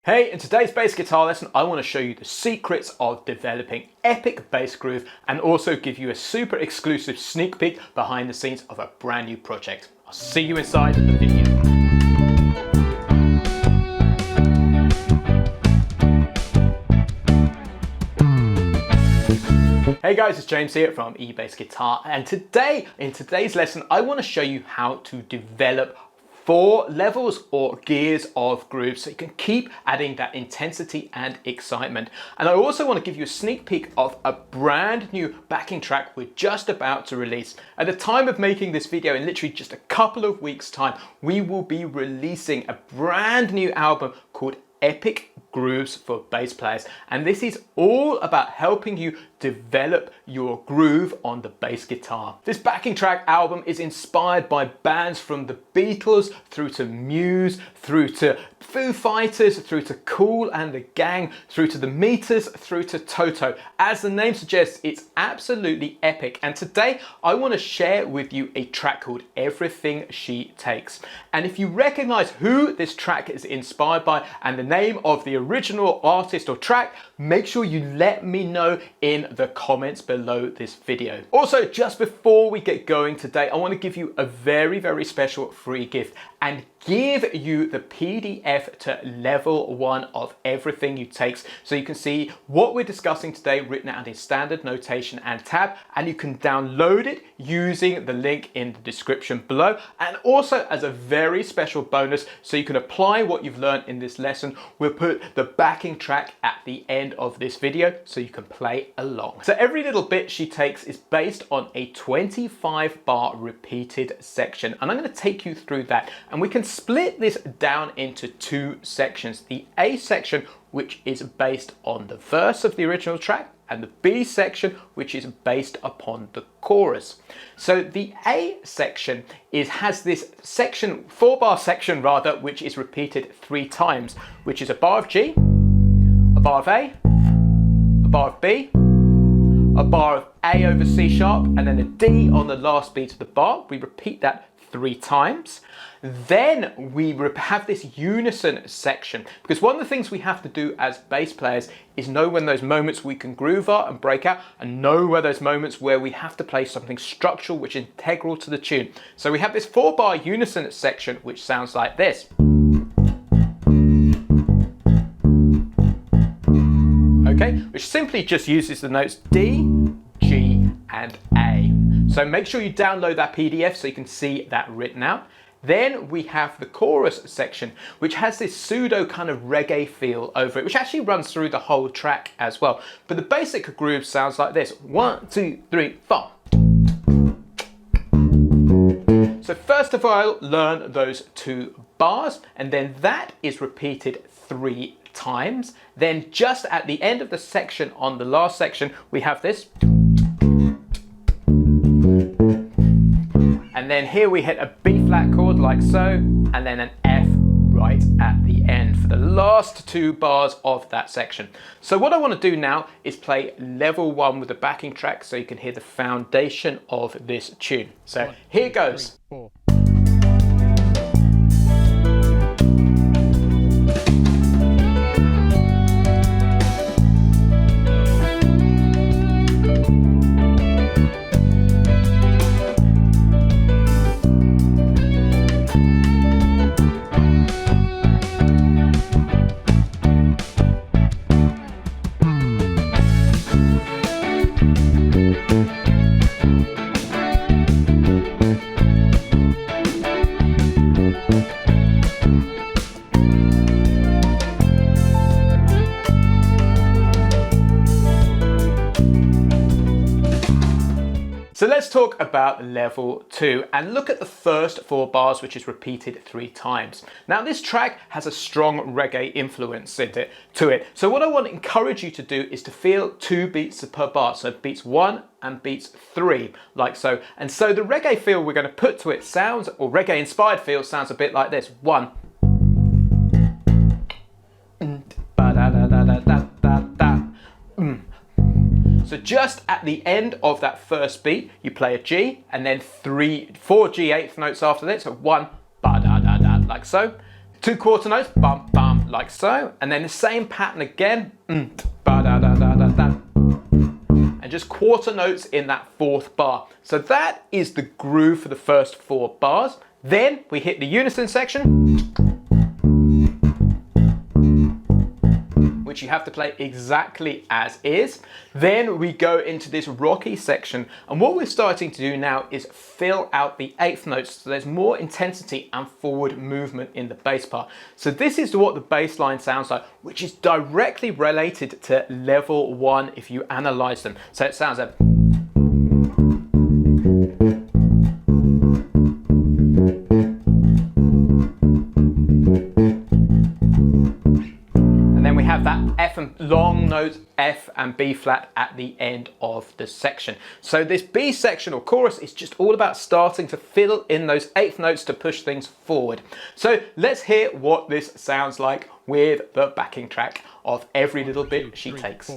Hey, in today's bass guitar lesson, I want to show you the secrets of developing epic bass groove and also give you a super exclusive sneak peek behind the scenes of a brand new project. I'll see you inside the video. Hey guys, it's James here from eBassGuitar, and in today's lesson I want to show you how to develop 4 levels or gears of groove so you can keep adding that intensity and excitement. And I also want to give you a sneak peek of a brand new backing track we're just about to release. At the time of making this video, in literally just a couple of weeks time, we will be releasing a brand new album called Epic Grooves for Bass Players, and this is all about helping you develop your groove on the bass guitar. This backing track album is inspired by bands from the Beatles through to Muse, through to Foo Fighters, through to Kool and the Gang, through to the Meters, through to Toto. As the name suggests, it's absolutely epic, and today I want to share with you a track called Everything She Takes. And if you recognize who this track is inspired by and the name of the original artist or track, make sure you let me know in the comments below this video. Also, just before we get going today, I want to give you a very, very special free gift and give you the PDF to level 1 of Everything You Takes, so you can see what we're discussing today written out in standard notation and tab, and you can download it using the link in the description below. And also, as a very special bonus, so you can apply what you've learned in this lesson, we'll put the backing track at the end of this video so you can play along. So every little bit she takes is based on a 25-bar repeated section, and I'm going to take you through that, and we can split this down into 2 sections. The A section, which is based on the verse of the original track, and the B section, which is based upon the chorus. So the A section has this section, 4-bar section rather, which is repeated 3 times, which is a bar of G, a bar of A, a bar of B, a bar of A over C sharp, and then a D on the last beat of the bar. We repeat that 3 times. Then we have this unison section, because one of the things we have to do as bass players is know when those moments we can groove are and break out, and know where those moments where we have to play something structural which is integral to the tune. So we have this 4-bar unison section which sounds like this. Okay, which simply just uses the notes D, G and A. So make sure you download that PDF so you can see that written out. Then we have the chorus section, which has this pseudo kind of reggae feel over it, which actually runs through the whole track as well. But the basic groove sounds like this: 1, 2, 3, 4. So first of all, learn those 2 bars, and then that is repeated 3 times. Then just at the end of the section, on the last section, we have this. And then here we hit a B flat chord like so, and then an F right at the end for the last 2 bars of that section. So what I want to do now is play level 1 with the backing track so you can hear the foundation of this tune. So here goes. 1, 2, 3, 4. So let's talk about level 2 and look at the first 4 bars, which is repeated 3 times. Now this track has a strong reggae influence to it. So what I want to encourage you to do is to feel 2 beats per bar. So beats 1 and beats 3, like so. And so the reggae feel we're going to put to it sounds, or reggae inspired feel sounds a bit like this. 1. So just at the end of that first beat, you play a G and then 4 G8th notes after that. So 1, ba da da da, like so. 2 quarter notes, bum bum, like so, and then the same pattern again, ba-da-da-da-da-da, and just quarter notes in that fourth bar. So that is the groove for the first 4 bars. Then we hit the unison section, which you have to play exactly as is. Then we go into this rocky section, and what we're starting to do now is fill out the 8th notes, so there's more intensity and forward movement in the bass part. So this is what the bass line sounds like, which is directly related to level 1 if you analyze them. So it sounds like, F and long notes F and B flat at the end of the section. So this B section or chorus is just all about starting to fill in those 8th notes to push things forward. So let's hear what this sounds like with the backing track of Every Little Bit She Takes.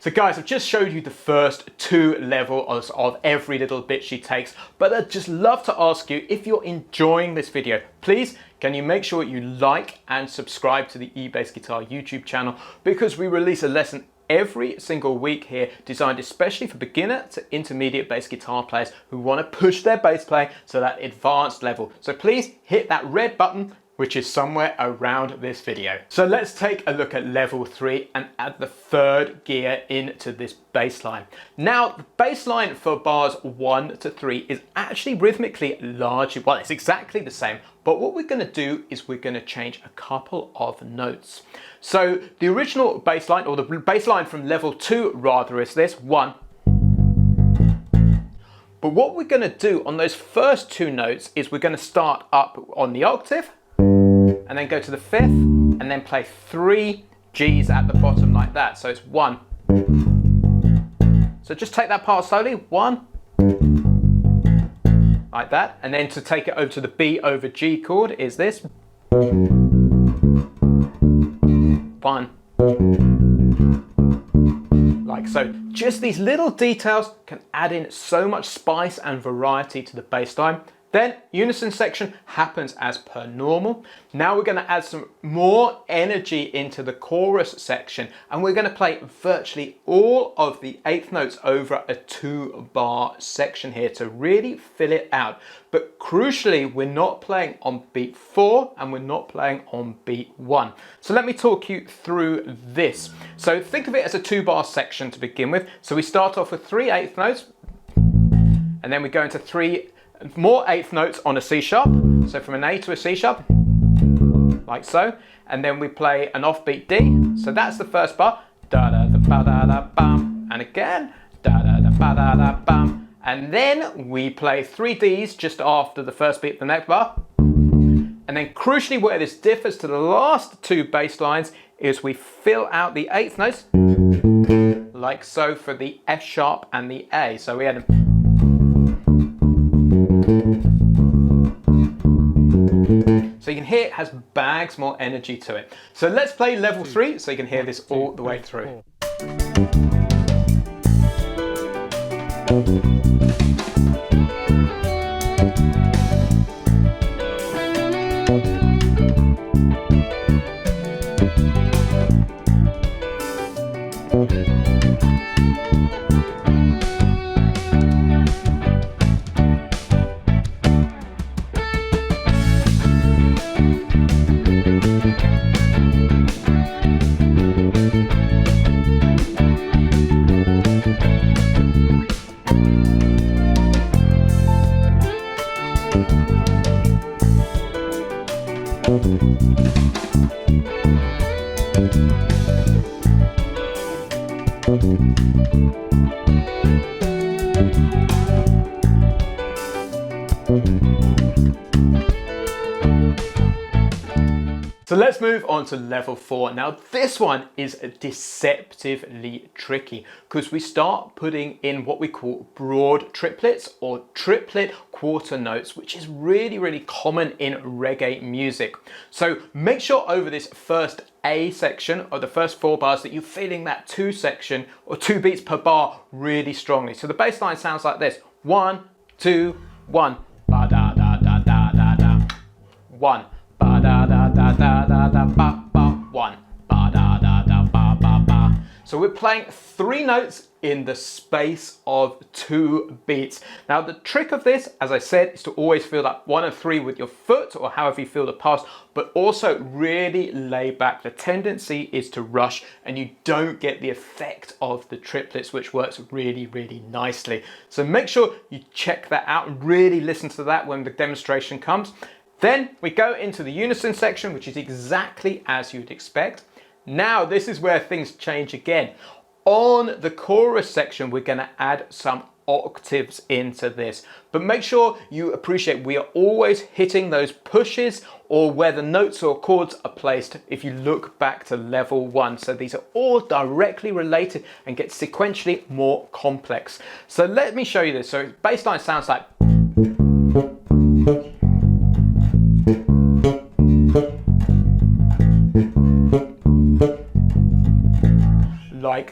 So guys, I've just showed you the first 2 levels of Every Little Bit She Takes, but I'd just love to ask you, if you're enjoying this video, please can you make sure you like and subscribe to the eBassGuitar YouTube channel, because we release a lesson every single week here designed especially for beginner to intermediate bass guitar players who want to push their bass playing to that advanced level. So please hit that red button, which is somewhere around this video. So let's take a look at level 3 and add the 3rd gear into this bass line. Now, the bass line for bars 1 to 3 is actually rhythmically largely, well, it's exactly the same, but what we're going to do is we're going to change a couple of notes. So the original bass line, or the bass line from level 2 rather, is this 1. But what we're going to do on those first 2 notes is we're going to start up on the octave, and then go to the 5th, and then play 3 G's at the bottom like that. So it's 1. So just take that part slowly, 1, like that. And then to take it over to the B over G chord is this. 1. Like so. Just these little details can add in so much spice and variety to the bass line. Then unison section happens as per normal. Now we're going to add some more energy into the chorus section, and we're going to play virtually all of the 8th notes over a 2-bar section here to really fill it out. But crucially, we're not playing on beat 4 and we're not playing on beat 1. So let me talk you through this. So think of it as a 2-bar section to begin with. So we start off with 3 8th notes, and then we go into 3 more 8th notes on a C sharp, so from an A to a C sharp, like so, and then we play an offbeat D, so that's the first bar, da da da ba da da bam, and again, da da da ba da da bam, and then we play 3 Ds just after the first beat of the next bar, and then crucially where this differs to the last 2 bass lines is we fill out the 8th notes, like so for the F sharp and the A, so we had so you can hear it has bags more energy to it. So let's play level 3 so you can hear this all the way through. So let's move on to level 4. Now this one is deceptively tricky because we start putting in what we call broad triplets or triplet quarter notes, which is really common in reggae music. So make sure over this first A section or the first 4 bars that you're feeling that 2 section or 2 beats per bar really strongly. So the bass line sounds like this: 1, 2, 1, ba da da da da da da, 1. Ba da da da da da da ba ba 1 ba da da da ba ba ba. So we're playing 3 notes in the space of 2 beats. Now the trick of this, as I said, is to always feel that 1 and 3 with your foot or however you feel the pulse, but also really lay back. The tendency is to rush and you don't get the effect of the triplets, which works really nicely. So make sure you check that out and really listen to that when the demonstration comes. Then we go into the unison section, which is exactly as you'd expect. Now this is where things change again. On the chorus section, we're going to add some octaves into this, but make sure you appreciate we are always hitting those pushes or where the notes or chords are placed if you look back to level 1. So these are all directly related and get sequentially more complex. So let me show you this. So bass line sounds like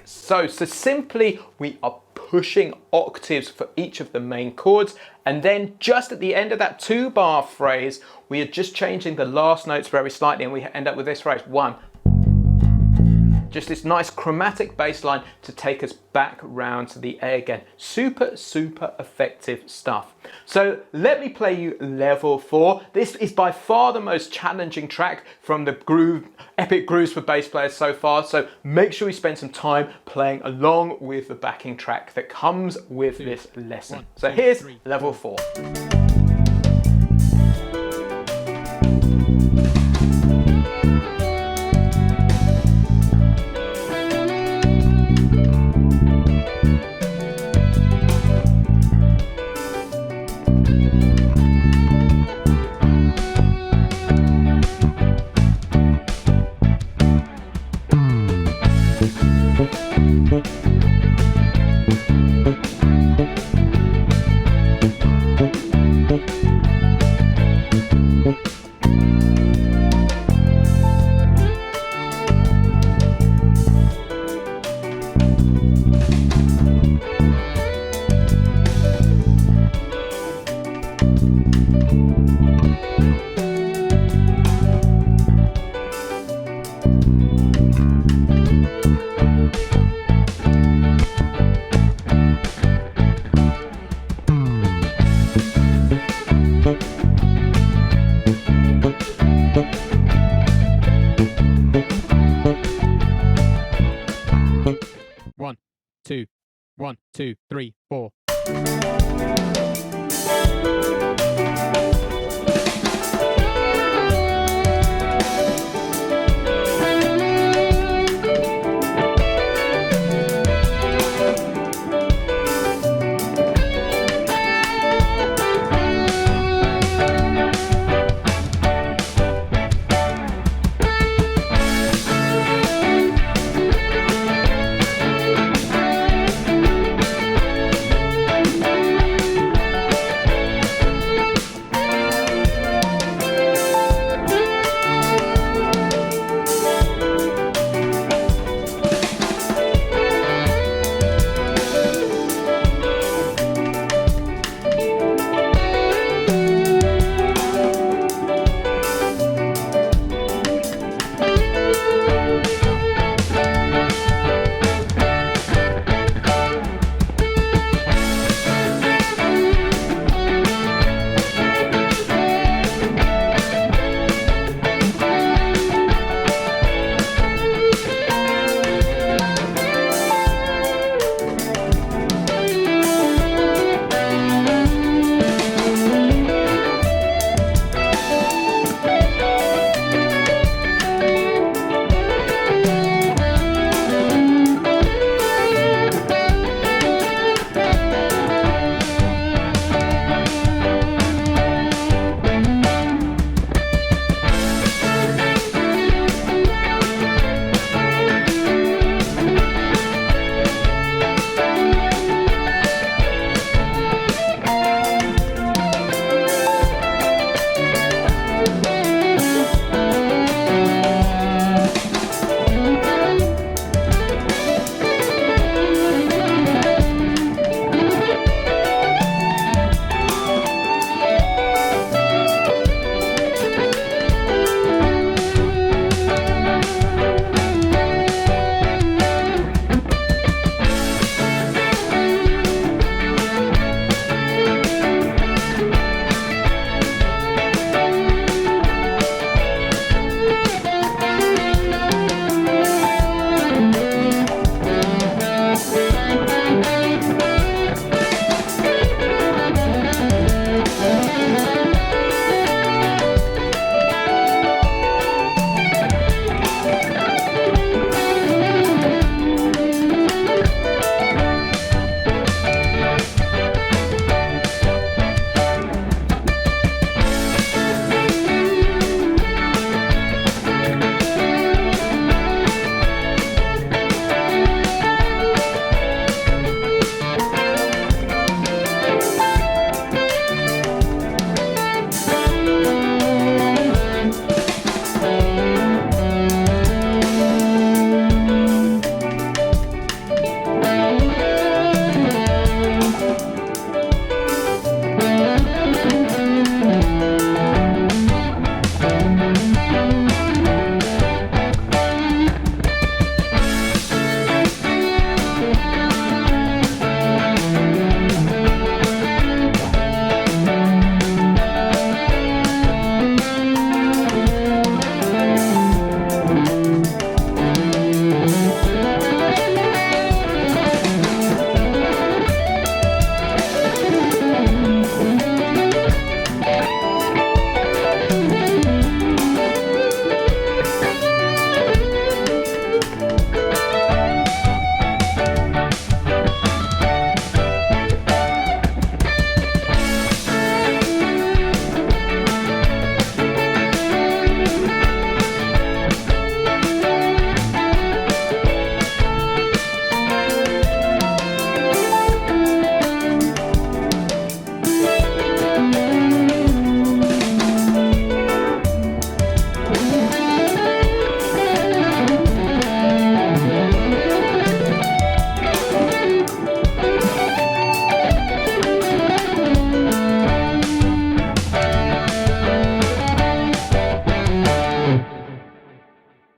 so. So simply we are pushing octaves for each of the main chords, and then just at the end of that 2-bar phrase we are just changing the last notes very slightly and we end up with this phrase: 1. Just this nice chromatic bass line to take us back round to the A again. Super effective stuff. So let me play you level 4. This is by far the most challenging track from the epic grooves for bass players so far. So make sure you spend some time playing along with the backing track that comes with this lesson. So here's level 4. One, two, three, four.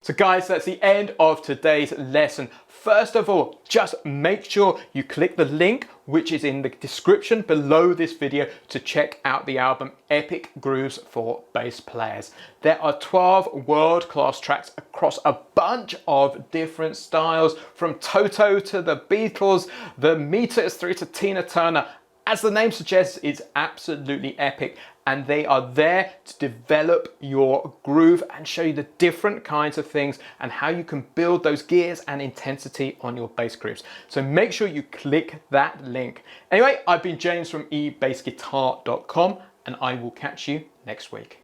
So guys, that's the end of today's lesson. First of all, just make sure you click the link which is in the description below this video to check out the album Epic Grooves for Bass Players. There are 12 world-class tracks across a bunch of different styles, from Toto to the Beatles, the Meters through to Tina Turner. As the name suggests, it's absolutely epic, and they are there to develop your groove and show you the different kinds of things and how you can build those gears and intensity on your bass grooves. So make sure you click that link. Anyway, I've been James from eBassGuitar.com, and I will catch you next week.